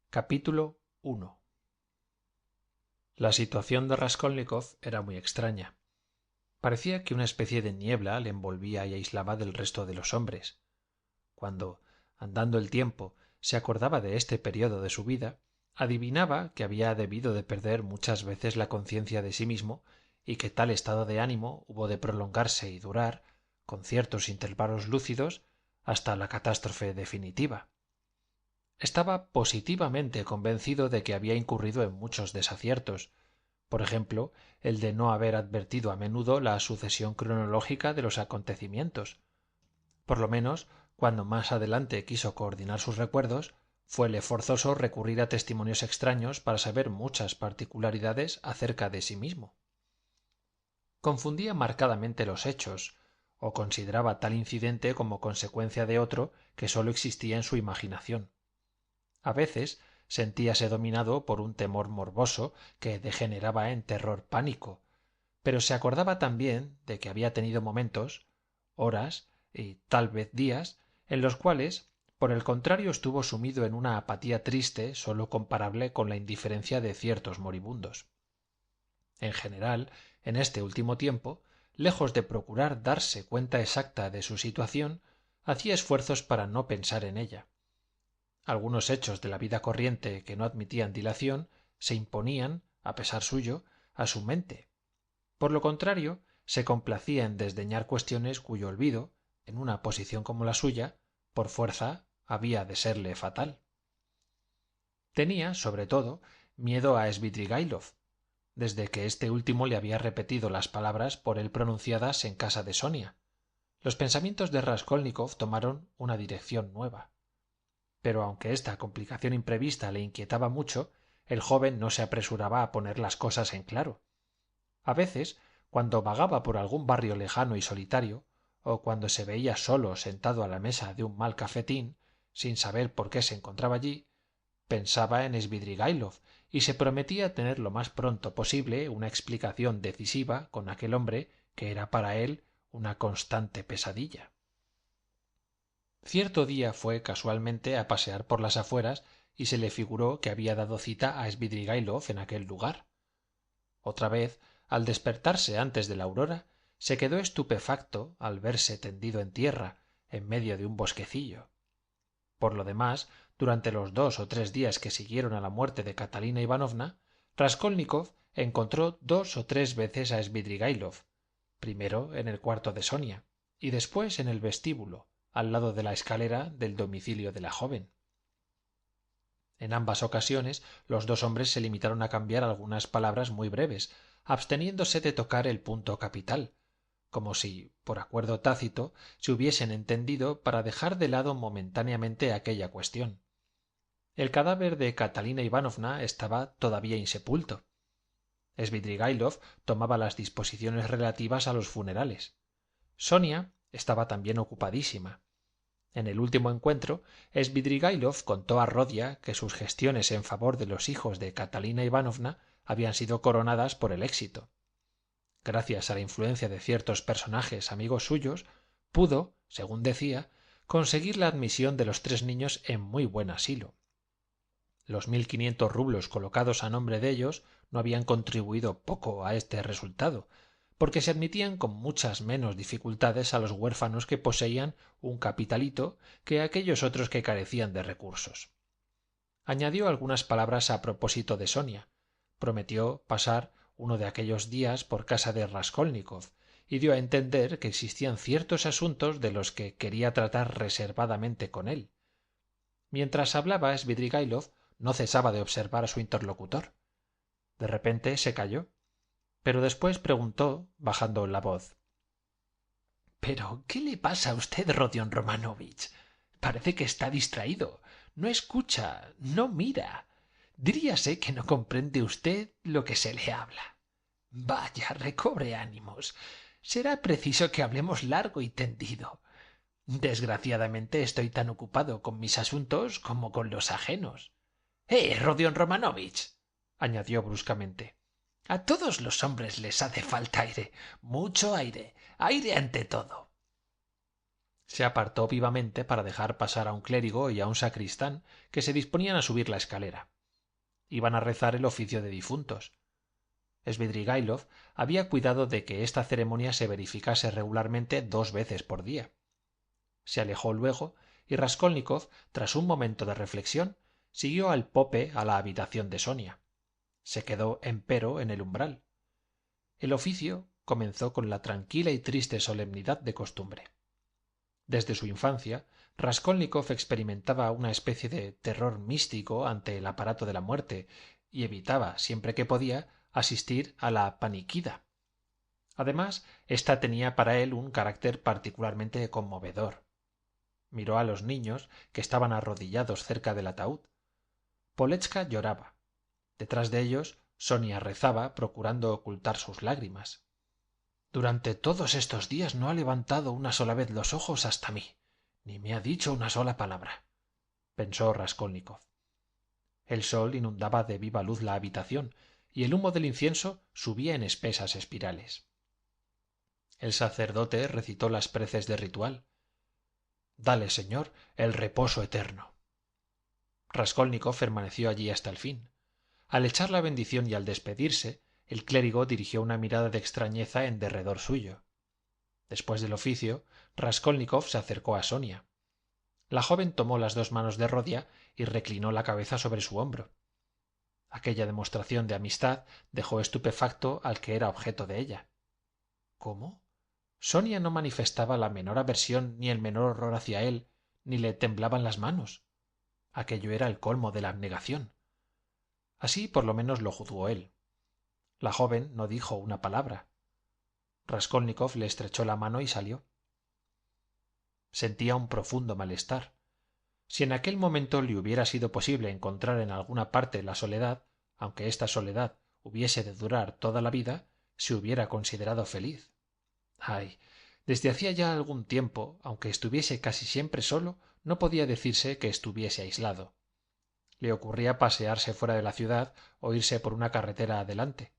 Capítulo I. La situación de Raskolnikov era muy extraña. Parecía que una especie de niebla le envolvía y aislaba del resto de los hombres. Cuando, andando el tiempo, se acordaba de este periodo de su vida, adivinaba que había debido de perder muchas veces la conciencia de sí mismo y que tal estado de ánimo hubo de prolongarse y durar, con ciertos intervalos lúcidos, hasta la catástrofe definitiva. Estaba positivamente convencido de que había incurrido en muchos desaciertos, por ejemplo, el de no haber advertido a menudo la sucesión cronológica de los acontecimientos. Por lo menos, cuando más adelante quiso coordinar sus recuerdos, fuele forzoso recurrir a testimonios extraños para saber muchas particularidades acerca de sí mismo. Confundía marcadamente los hechos, o consideraba tal incidente como consecuencia de otro que sólo existía en su imaginación. A veces sentíase dominado por un temor morboso que degeneraba en terror pánico, pero se acordaba también de que había tenido momentos, horas y tal vez días, en los cuales, por el contrario, estuvo sumido en una apatía triste sólo comparable con la indiferencia de ciertos moribundos. En general, en este último tiempo, lejos de procurar darse cuenta exacta de su situación, hacía esfuerzos para no pensar en ella. Algunos hechos de la vida corriente que no admitían dilación se imponían, a pesar suyo, a su mente. Por lo contrario, se complacía en desdeñar cuestiones cuyo olvido, en una posición como la suya, por fuerza había de serle fatal. Tenía, sobre todo, miedo a Svidrigailov, desde que este último le había repetido las palabras por él pronunciadas en casa de Sonia. Los pensamientos de Raskolnikov tomaron una dirección nueva. Pero aunque esta complicación imprevista le inquietaba mucho, el joven no se apresuraba a poner las cosas en claro. A veces, cuando vagaba por algún barrio lejano y solitario, o cuando se veía solo sentado a la mesa de un mal cafetín, sin saber por qué se encontraba allí, pensaba en Svidrigailov y se prometía tener lo más pronto posible una explicación decisiva con aquel hombre que era para él una constante pesadilla. Cierto día fue casualmente a pasear por las afueras y se le figuró que había dado cita a Svidrigailov en aquel lugar. Otra vez, al despertarse antes de la aurora, se quedó estupefacto al verse tendido en tierra, en medio de un bosquecillo. Por lo demás, durante los 2 o 3 días que siguieron a la muerte de Catalina Ivanovna, Raskolnikov encontró 2 o 3 veces a Svidrigailov, primero en el cuarto de Sonia y después en el vestíbulo, al lado de la escalera del domicilio de la joven. En ambas ocasiones los dos hombres se limitaron a cambiar algunas palabras muy breves, absteniéndose de tocar el punto capital, como si, por acuerdo tácito, se hubiesen entendido para dejar de lado momentáneamente aquella cuestión. El cadáver de Catalina Ivanovna estaba todavía insepulto. Svidrigailov tomaba las disposiciones relativas a los funerales. Sonia estaba también ocupadísima. En el último encuentro, Svidrigailov contó a Rodia que sus gestiones en favor de los hijos de Catalina Ivanovna habían sido coronadas por el éxito. Gracias a la influencia de ciertos personajes amigos suyos, pudo, según decía, conseguir la admisión de los 3 niños en muy buen asilo. Los 1.500 rublos colocados a nombre de ellos no habían contribuido poco a este resultado, porque se admitían con muchas menos dificultades a los huérfanos que poseían un capitalito que a aquellos otros que carecían de recursos. Añadió algunas palabras a propósito de Sonia, prometió pasar uno de aquellos días por casa de Raskolnikov y dio a entender que existían ciertos asuntos de los que quería tratar reservadamente con él. Mientras hablaba, Svidrigailov no cesaba de observar a su interlocutor. De repente se calló, pero después preguntó, bajando la voz: —¿Pero qué le pasa a usted, Rodion Romanovich? Parece que está distraído. No escucha, no mira. Diríase que no comprende usted lo que se le habla. Vaya, recobre ánimos. Será preciso que hablemos largo y tendido. Desgraciadamente estoy tan ocupado con mis asuntos como con los ajenos. Rodion Romanovich —añadió bruscamente—, a todos los hombres les hace falta aire, mucho aire, aire ante todo. Se apartó vivamente para dejar pasar a un clérigo y a un sacristán que se disponían a subir la escalera. Iban a rezar el oficio de difuntos. Svidrigailov había cuidado de que esta ceremonia se verificase regularmente 2 veces por día. Se alejó luego y Raskolnikov, tras un momento de reflexión, siguió al pope a la habitación de Sonia. Se quedó, empero, en el umbral. El oficio comenzó con la tranquila y triste solemnidad de costumbre. Desde su infancia, Raskolnikov experimentaba una especie de terror místico ante el aparato de la muerte y evitaba, siempre que podía, asistir a la paniquida. Además, ésta tenía para él un carácter particularmente conmovedor. Miró a los niños que estaban arrodillados cerca del ataúd. Poletska lloraba. Detrás de ellos, Sonia rezaba, procurando ocultar sus lágrimas. Durante todos estos días no ha levantado una sola vez los ojos hasta mí, ni me ha dicho una sola palabra, pensó Raskolnikov. El sol inundaba de viva luz la habitación y el humo del incienso subía en espesas espirales. El sacerdote recitó las preces de ritual. Dale, Señor, el reposo eterno. Raskolnikov permaneció allí hasta el fin. Al echar la bendición y al despedirse, el clérigo dirigió una mirada de extrañeza en derredor suyo. Después del oficio, Raskolnikov se acercó a Sonia. La joven tomó las 2 manos de Rodia y reclinó la cabeza sobre su hombro. Aquella demostración de amistad dejó estupefacto al que era objeto de ella. ¿Cómo? Sonia no manifestaba la menor aversión ni el menor horror hacia él, ni le temblaban las manos. Aquello era el colmo de la abnegación. Así por lo menos lo juzgó él. La joven no dijo una palabra. Raskolnikov le estrechó la mano y salió. Sentía un profundo malestar. Si en aquel momento le hubiera sido posible encontrar en alguna parte la soledad, aunque esta soledad hubiese de durar toda la vida, se hubiera considerado feliz. Ay, desde hacía ya algún tiempo, aunque estuviese casi siempre solo, no podía decirse que estuviese aislado. Le ocurría pasearse fuera de la ciudad o irse por una carretera adelante.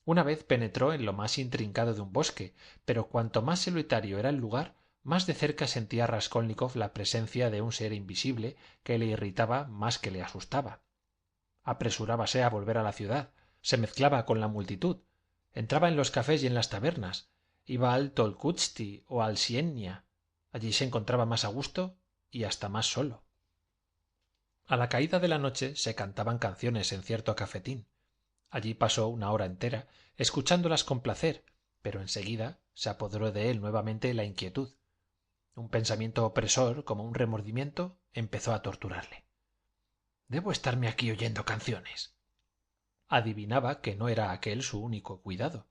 Una vez penetró en lo más intrincado de un bosque, pero cuanto más solitario era el lugar, más de cerca sentía Raskolnikov la presencia de un ser invisible que le irritaba más que le asustaba. Apresurábase a volver a la ciudad, se mezclaba con la multitud, entraba en los cafés y en las tabernas, iba al Tolkutski o al Siennia. Allí se encontraba más a gusto y hasta más solo. A la caída de la noche se cantaban canciones en cierto cafetín. Allí pasó una hora entera, escuchándolas con placer, pero enseguida se apoderó de él nuevamente la inquietud. Un pensamiento opresor, como un remordimiento, empezó a torturarle. ¿Debo estarme aquí oyendo canciones? Adivinaba que no era aquel su único cuidado.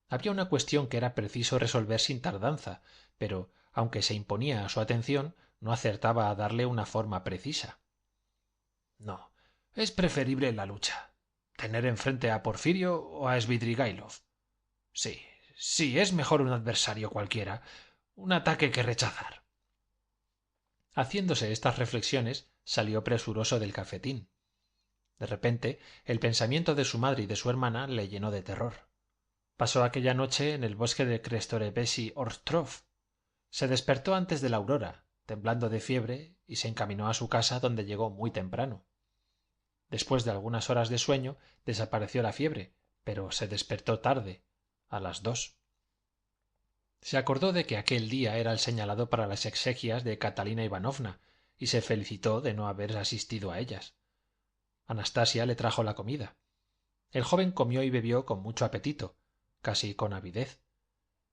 Había una cuestión que era preciso resolver sin tardanza, pero, aunque se imponía a su atención, no acertaba a darle una forma precisa. No, es preferible la lucha. Tener enfrente a Porfirio o a Svidrigailov. Sí, sí, es mejor un adversario cualquiera, un ataque que rechazar. Haciéndose estas reflexiones, salió presuroso del cafetín. De repente, el pensamiento de su madre y de su hermana le llenó de terror. Pasó aquella noche en el bosque de Krestoropeshi Ostrov. Se despertó antes de la aurora, temblando de fiebre, y se encaminó a su casa, donde llegó muy temprano. Después de algunas horas de sueño, desapareció la fiebre, pero se despertó tarde, a las 2. Se acordó de que aquel día era el señalado para las exequias de Catalina Ivanovna, y se felicitó de no haber asistido a ellas. Anastasia le trajo la comida. El joven comió y bebió con mucho apetito, casi con avidez.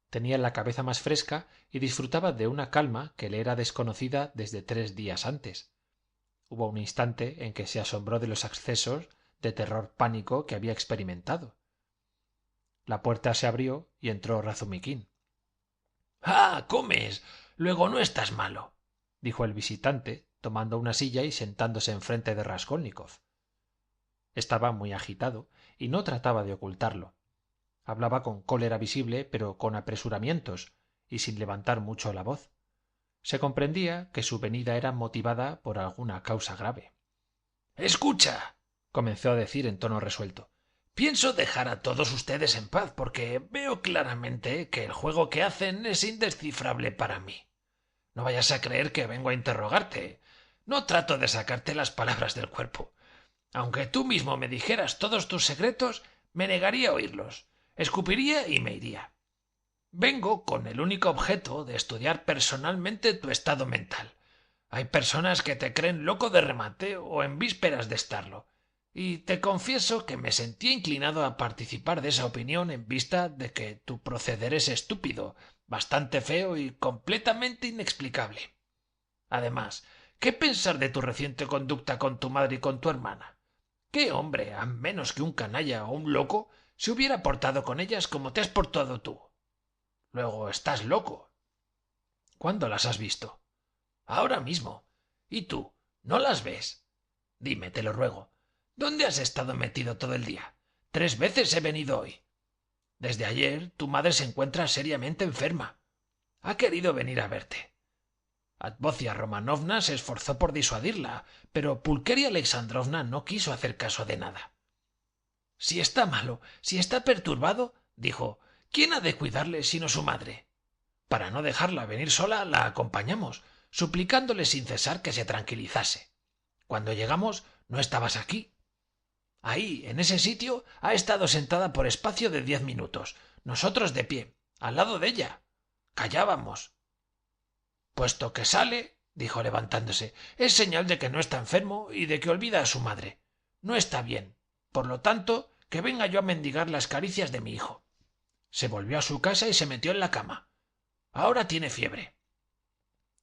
Tenía la cabeza más fresca y disfrutaba de una calma que le era desconocida desde 3 días antes. Hubo un instante en que se asombró de los accesos de terror pánico que había experimentado. La puerta se abrió y entró Razumiquín. —¡Ah, comes! Luego no estás malo —dijo el visitante, tomando una silla y sentándose enfrente de Raskolnikov. Estaba muy agitado y no trataba de ocultarlo. Hablaba con cólera visible, pero con apresuramientos y sin levantar mucho la voz. Se comprendía que su venida era motivada por alguna causa grave. —Escucha —comenzó a decir en tono resuelto—, pienso dejar a todos ustedes en paz porque veo claramente que el juego que hacen es indescifrable para mí. No vayas a creer que vengo a interrogarte. No trato de sacarte las palabras del cuerpo. Aunque tú mismo me dijeras todos tus secretos, me negaría a oírlos. Escupiría y me iría. Vengo con el único objeto de estudiar personalmente tu estado mental. Hay personas que te creen loco de remate o en vísperas de estarlo. Y te confieso que me sentía inclinado a participar de esa opinión en vista de que tu proceder es estúpido, bastante feo y completamente inexplicable. Además, ¿qué pensar de tu reciente conducta con tu madre y con tu hermana? ¿Qué hombre, a menos que un canalla o un loco, se hubiera portado con ellas como te has portado tú? Luego estás loco. ¿Cuándo las has visto? Ahora mismo. ¿Y tú? ¿No las ves? Dime, te lo ruego. ¿Dónde has estado metido todo el día? 3 veces he venido hoy. Desde ayer tu madre se encuentra seriamente enferma. Ha querido venir a verte. Advocia Romanovna se esforzó por disuadirla, pero Pulqueria Alexandrovna no quiso hacer caso de nada. Si está malo, si está perturbado, dijo, ¿quién ha de cuidarle sino su madre? Para no dejarla venir sola, la acompañamos, suplicándole sin cesar que se tranquilizase. Cuando llegamos, no estabas aquí. Ahí, en ese sitio, ha estado sentada por espacio de 10 minutos, nosotros de pie, al lado de ella. Callábamos. Puesto que sale, dijo levantándose, es señal de que no está enfermo y de que olvida a su madre. No está bien. Por lo tanto, que venga yo a mendigar las caricias de mi hijo. Se volvió a su casa y se metió en la cama. Ahora tiene fiebre.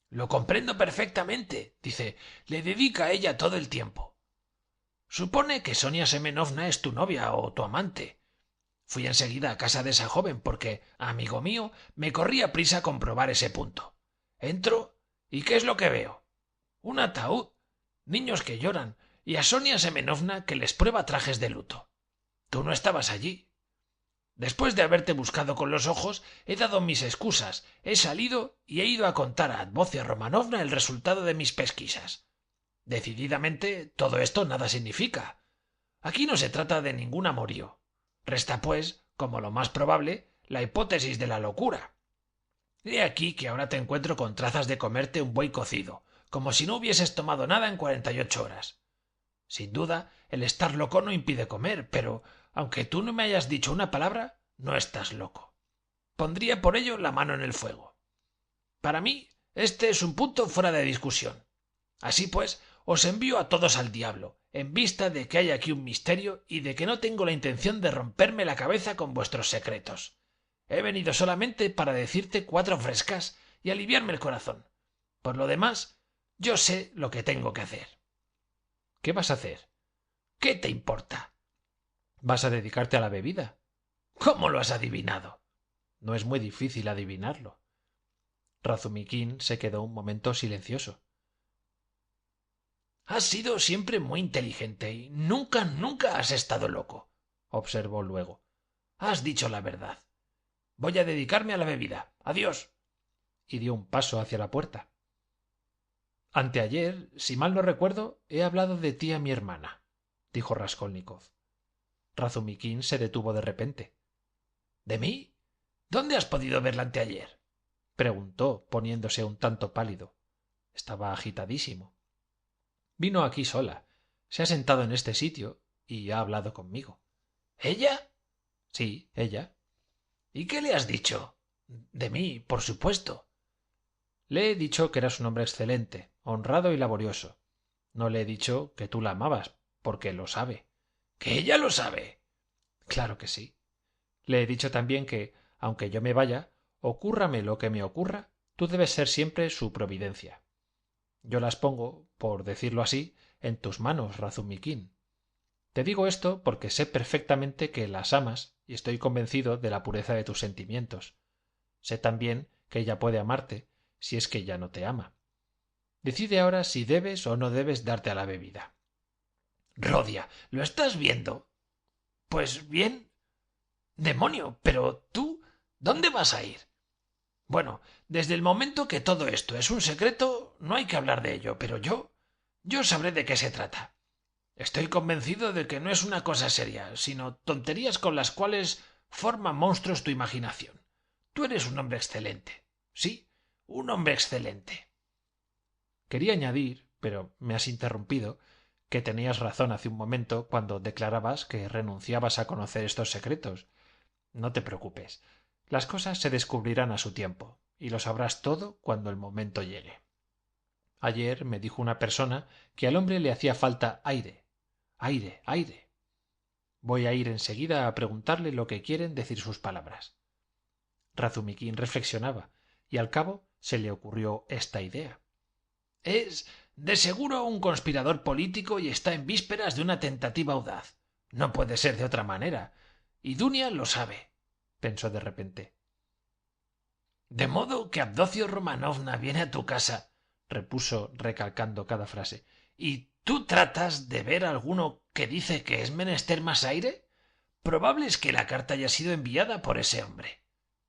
Lo comprendo perfectamente, dice, le dedica a ella todo el tiempo. Supone que Sonia Semenovna es tu novia o tu amante. Fui enseguida a casa de esa joven porque, amigo mío, me corría prisa a comprobar ese punto. Entro y ¿qué es lo que veo? Un ataúd, niños que lloran y a Sonia Semenovna que les prueba trajes de luto. Tú no estabas allí. Después de haberte buscado con los ojos, he dado mis excusas, he salido y he ido a contar a Advocia Romanovna el resultado de mis pesquisas. Decididamente, todo esto nada significa. Aquí no se trata de ningún amorío. Resta, pues, como lo más probable, la hipótesis de la locura. He aquí que ahora te encuentro con trazas de comerte un buey cocido, como si no hubieses tomado nada en 48 horas. Sin duda, el estar loco no impide comer, pero, aunque tú no me hayas dicho una palabra, no estás loco. Pondría por ello la mano en el fuego. Para mí, este es un punto fuera de discusión. Así pues, os envío a todos al diablo, en vista de que hay aquí un misterio y de que no tengo la intención de romperme la cabeza con vuestros secretos. He venido solamente para decirte 4 frescas y aliviarme el corazón. Por lo demás, yo sé lo que tengo que hacer. ¿Qué vas a hacer? ¿Qué te importa? ¿Vas a dedicarte a la bebida? ¿Cómo lo has adivinado? No es muy difícil adivinarlo. Razumiquín se quedó un momento silencioso. Has sido siempre muy inteligente y nunca, nunca has estado loco, observó luego. Has dicho la verdad. Voy a dedicarme a la bebida. Adiós. Y dio un paso hacia la puerta. Anteayer, si mal no recuerdo, he hablado de ti a mi hermana, dijo Raskolnikov. Razumiquín se detuvo de repente. ¿De mí? ¿Dónde has podido verla anteayer? Preguntó, poniéndose un tanto pálido. Estaba agitadísimo. Vino aquí sola. Se ha sentado en este sitio y ha hablado conmigo. ¿Ella? Sí, ella. ¿Y qué le has dicho? De mí, por supuesto. Le he dicho que eras un hombre excelente, honrado y laborioso. No le he dicho que tú la amabas, porque lo sabe. ¿Que ella lo sabe? Claro que sí. Le he dicho también que, aunque yo me vaya, ocúrrame lo que me ocurra, tú debes ser siempre su providencia. Yo las pongo, por decirlo así, en tus manos, Razumiquín. Te digo esto porque sé perfectamente que las amas y estoy convencido de la pureza de tus sentimientos. Sé también que ella puede amarte, si es que ya no te ama. Decide ahora si debes o no debes darte a la bebida. Rodia, ¿lo estás viendo? Pues bien. Demonio, pero tú, ¿dónde vas a ir? Bueno, desde el momento que todo esto es un secreto, no hay que hablar de ello, pero yo sabré de qué se trata. Estoy convencido de que no es una cosa seria, sino tonterías con las cuales forma monstruos tu imaginación. Tú eres un hombre excelente. Sí, Un hombre excelente. Quería añadir, pero me has interrumpido, que tenías razón hace un momento cuando declarabas que renunciabas a conocer estos secretos. No te preocupes. Las cosas se descubrirán a su tiempo, y lo sabrás todo cuando el momento llegue. Ayer me dijo una persona que al hombre le hacía falta aire, aire, aire. Voy a ir enseguida a preguntarle lo que quieren decir sus palabras. Razumiquín reflexionaba, y al cabo se le ocurrió esta idea. Es, de seguro, un conspirador político y está en vísperas de una tentativa audaz. No puede ser de otra manera. Y Dunia lo sabe, pensó de repente. De modo que Abdocio Romanovna viene a tu casa, repuso recalcando cada frase, y tú tratas de ver alguno que dice que es menester más aire. Probable es que la carta haya sido enviada por ese hombre.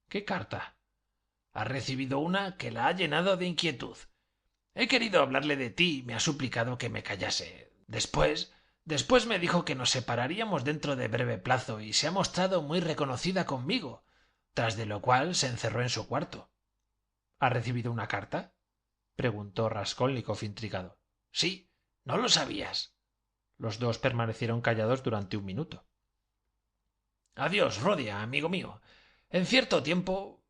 ¿Qué carta? Ha recibido una que la ha llenado de inquietud. He querido hablarle de ti y me ha suplicado que me callase. Después me dijo que nos separaríamos dentro de breve plazo y se ha mostrado muy reconocida conmigo, tras de lo cual se encerró en su cuarto. ¿Ha recibido una carta? Preguntó Raskolnikov intrigado. Sí, ¿no lo sabías? Los dos permanecieron callados durante un minuto. Adiós, Rodia, amigo mío. En cierto tiempo...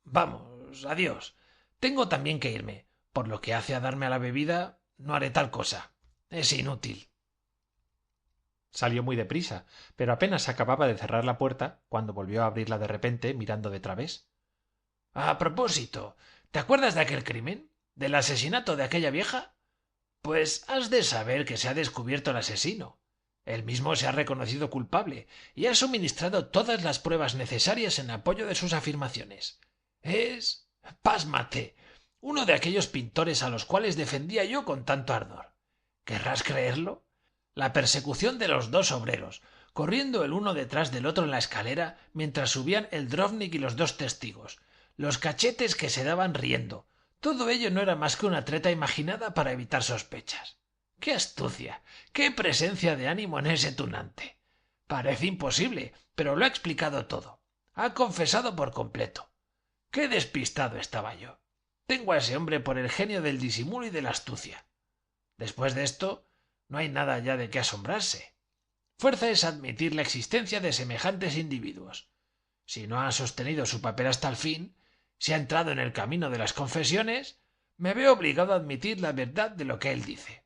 Vamos, adiós. Tengo también que irme. Por lo que hace a darme a la bebida, no haré tal cosa. Es inútil. Salió muy deprisa, pero apenas acababa de cerrar la puerta cuando volvió a abrirla de repente mirando de través. A propósito, ¿te acuerdas de aquel crimen? ¿Del asesinato de aquella vieja? Pues has de saber que se ha descubierto el asesino. Él mismo se ha reconocido culpable y ha suministrado todas las pruebas necesarias en apoyo de sus afirmaciones. Es... pásmate. Uno de aquellos pintores a los cuales defendía yo con tanto ardor. ¿Querrás creerlo? La persecución de los dos obreros, corriendo el uno detrás del otro en la escalera mientras subían el Drovnik y los dos testigos, los cachetes que se daban riendo, todo ello no era más que una treta imaginada para evitar sospechas. ¡Qué astucia! ¡Qué presencia de ánimo en ese tunante! Parece imposible, pero lo ha explicado todo. Ha confesado por completo. ¡Qué despistado estaba yo! Tengo a ese hombre por el genio del disimulo y de la astucia. Después de esto, no hay nada ya de qué asombrarse. Fuerza es admitir la existencia de semejantes individuos. Si no ha sostenido su papel hasta el fin, si ha entrado en el camino de las confesiones, me veo obligado a admitir la verdad de lo que él dice.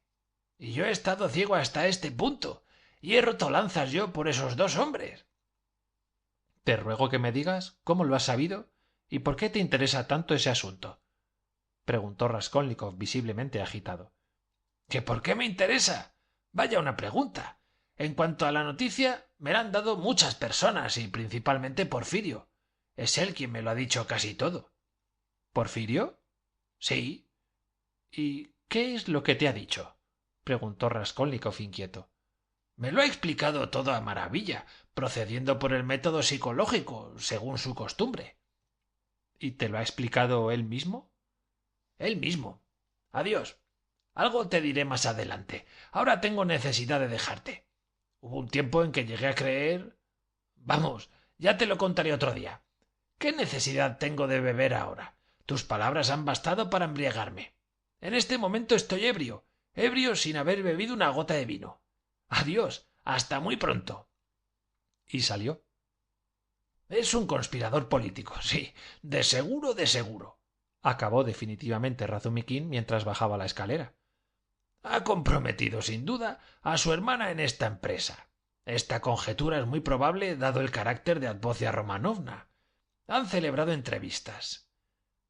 Y yo he estado ciego hasta este punto, y he roto lanzas yo por esos dos hombres. Te ruego que me digas cómo lo has sabido y por qué te interesa tanto ese asunto, preguntó Raskolnikov visiblemente agitado. ¿Que por qué me interesa? Vaya una pregunta. En cuanto a la noticia, me la han dado muchas personas y principalmente Porfirio. Es él quien me lo ha dicho casi todo. ¿Porfirio? Sí. ¿Y qué es lo que te ha dicho? Preguntó Raskolnikov inquieto. Me lo ha explicado todo a maravilla, procediendo por el método psicológico, según su costumbre. ¿Y te lo ha explicado él mismo? Él mismo. Adiós. Algo te diré más adelante. Ahora tengo necesidad de dejarte. Hubo un tiempo en que llegué a creer... Vamos, ya te lo contaré otro día. ¿Qué necesidad tengo de beber ahora? Tus palabras han bastado para embriagarme. En este momento estoy ebrio, ebrio sin haber bebido una gota de vino. Adiós, hasta muy pronto. Y salió. Es un conspirador político, sí, de seguro, acabó definitivamente Razumiquín mientras bajaba la escalera. Ha comprometido, sin duda, a su hermana en esta empresa. Esta conjetura es muy probable dado el carácter de Abdocia Romanovna. Han celebrado entrevistas.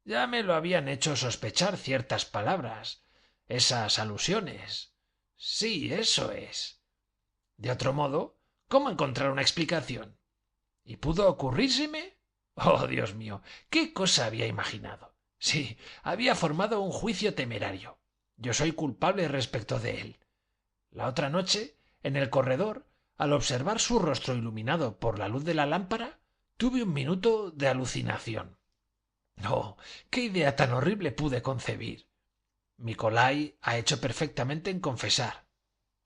Ya me lo habían hecho sospechar ciertas palabras, esas alusiones. Sí, eso es. De otro modo, ¿cómo encontrar una explicación? ¿Y pudo ocurrírseme? Oh, Dios mío, ¿qué cosa había imaginado? Sí, había formado un juicio temerario. Yo soy culpable respecto de él. La otra noche, en el corredor, al observar su rostro iluminado por la luz de la lámpara, tuve un minuto de alucinación. Oh, qué idea tan horrible pude concebir. Nicolai ha hecho perfectamente en confesar.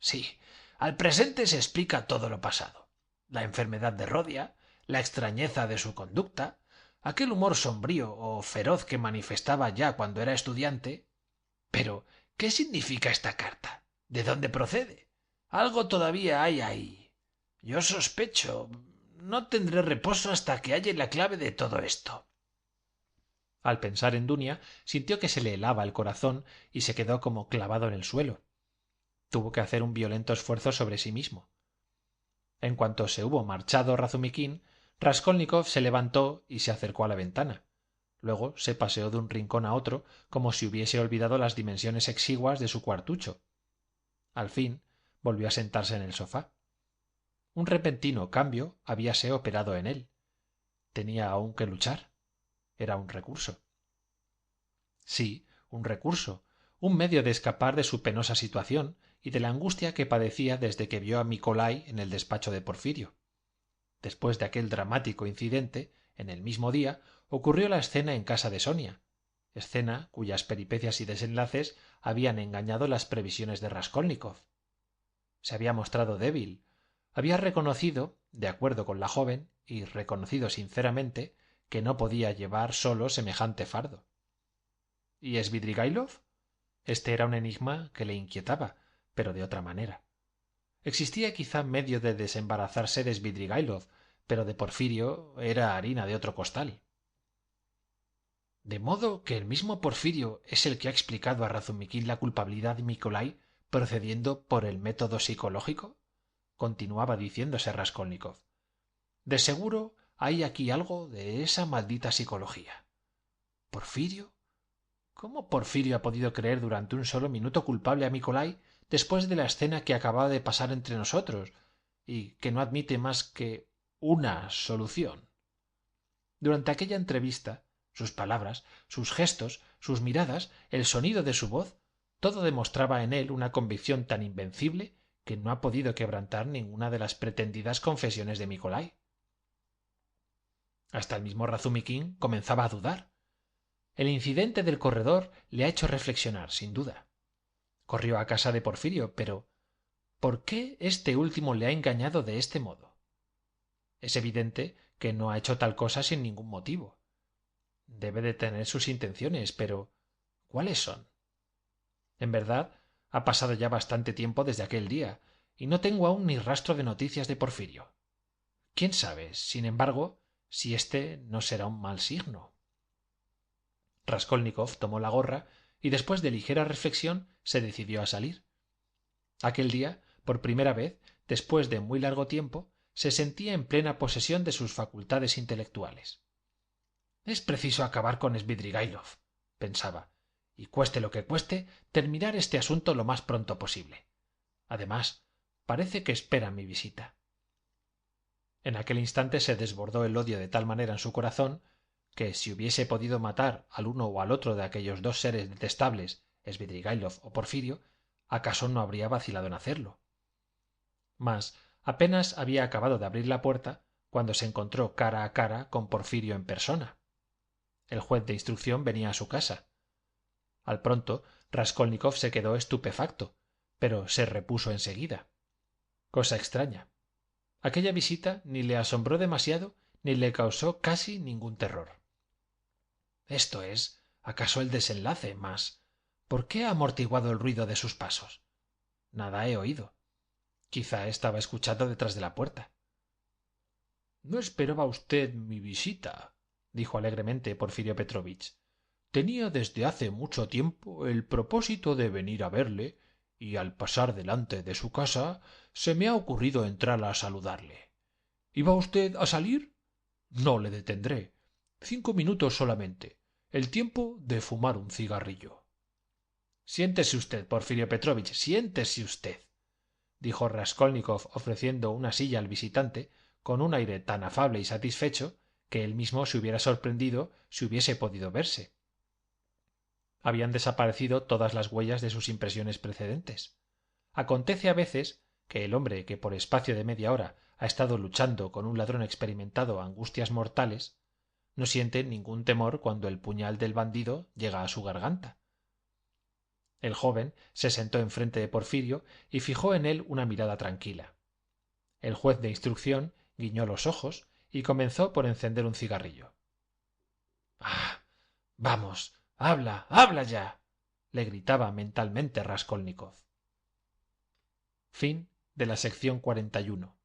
Sí, al presente se explica todo lo pasado. La enfermedad de Rodia, la extrañeza de su conducta, aquel humor sombrío o feroz que manifestaba ya cuando era estudiante. Pero, ¿qué significa esta carta? ¿De dónde procede? Algo todavía hay ahí. Yo sospecho. No tendré reposo hasta que halle la clave de todo esto. Al pensar en Dunia, sintió que se le helaba el corazón y se quedó como clavado en el suelo. Tuvo que hacer un violento esfuerzo sobre sí mismo. En cuanto se hubo marchado Razumikín, Raskolnikov se levantó y se acercó a la ventana. Luego se paseó de un rincón a otro, como si hubiese olvidado las dimensiones exiguas de su cuartucho. Al fin volvió a sentarse en el sofá. Un repentino cambio habíase operado en él. Tenía aún que luchar. Era un recurso. Sí, un recurso, un medio de escapar de su penosa situación y de la angustia que padecía desde que vio a Nikolai en el despacho de Porfirio. Después de aquel dramático incidente, en el mismo día, ocurrió la escena en casa de Sonia, escena cuyas peripecias y desenlaces habían engañado las previsiones de Raskolnikov. Se había mostrado débil, había reconocido, de acuerdo con la joven, y reconocido sinceramente, que no podía llevar solo semejante fardo. ¿Y Svidrigailov? Este era un enigma que le inquietaba, pero de otra manera. Existía quizá medio de desembarazarse de Svidrigailov, pero de Porfirio era harina de otro costal. ¿De modo que el mismo Porfirio es el que ha explicado a Razumikín la culpabilidad de Nikolai procediendo por el método psicológico? Continuaba diciéndose Raskolnikov. De seguro hay aquí algo de esa maldita psicología. ¿Porfirio? ¿Cómo Porfirio ha podido creer durante un solo minuto culpable a Nikolai después de la escena que acababa de pasar entre nosotros y que no admite más que una solución? Durante aquella entrevista, sus palabras, sus gestos, sus miradas, el sonido de su voz, todo demostraba en él una convicción tan invencible que no ha podido quebrantar ninguna de las pretendidas confesiones de Nikolai. Hasta el mismo Razumikín comenzaba a dudar. El incidente del corredor le ha hecho reflexionar, sin duda. Corrió a casa de Porfirio, pero ¿por qué este último le ha engañado de este modo? Es evidente que no ha hecho tal cosa sin ningún motivo. Debe de tener sus intenciones, pero ¿cuáles son? En verdad, ha pasado ya bastante tiempo desde aquel día, y no tengo aún ni rastro de noticias de Porfirio. ¿Quién sabe, sin embargo, si este no será un mal signo? Raskolnikov tomó la gorra y después de ligera reflexión se decidió a salir. Aquel día, por primera vez, después de muy largo tiempo, se sentía en plena posesión de sus facultades intelectuales. Es preciso acabar con Svidrigailov, pensaba, y cueste lo que cueste, terminar este asunto lo más pronto posible. Además, parece que espera mi visita. En aquel instante se desbordó el odio de tal manera en su corazón que si hubiese podido matar al uno o al otro de aquellos dos seres detestables, Svidrigailov o Porfirio, acaso no habría vacilado en hacerlo. Mas apenas había acabado de abrir la puerta cuando se encontró cara a cara con Porfirio en persona. El juez de instrucción venía a su casa. Al pronto Raskolnikov se quedó estupefacto, pero se repuso enseguida. Cosa extraña. Aquella visita ni le asombró demasiado ni le causó casi ningún terror. Esto es, acaso el desenlace, mas ¿por qué ha amortiguado el ruido de sus pasos? Nada he oído. Quizá estaba escuchando detrás de la puerta. No esperaba usted mi visita, dijo alegremente Porfirio Petrovich. Tenía desde hace mucho tiempo el propósito de venir a verle, y al pasar delante de su casa se me ha ocurrido entrar a saludarle. ¿Iba usted a salir? No le detendré. 5 minutos solamente. El tiempo de fumar un cigarrillo. Siéntese usted, Porfirio Petrovich, siéntese usted, dijo Raskolnikov ofreciendo una silla al visitante con un aire tan afable y satisfecho que él mismo se hubiera sorprendido si hubiese podido verse. Habían desaparecido todas las huellas de sus impresiones precedentes. Acontece a veces que el hombre que por espacio de media hora ha estado luchando con un ladrón experimentado angustias mortales no siente ningún temor cuando el puñal del bandido llega a su garganta. El joven se sentó enfrente de Porfirio y fijó en él una mirada tranquila. El juez de instrucción guiñó los ojos y comenzó por encender un cigarrillo. Vamos, habla, habla ya. Le gritaba mentalmente Raskolnikov. Fin de la sección 41.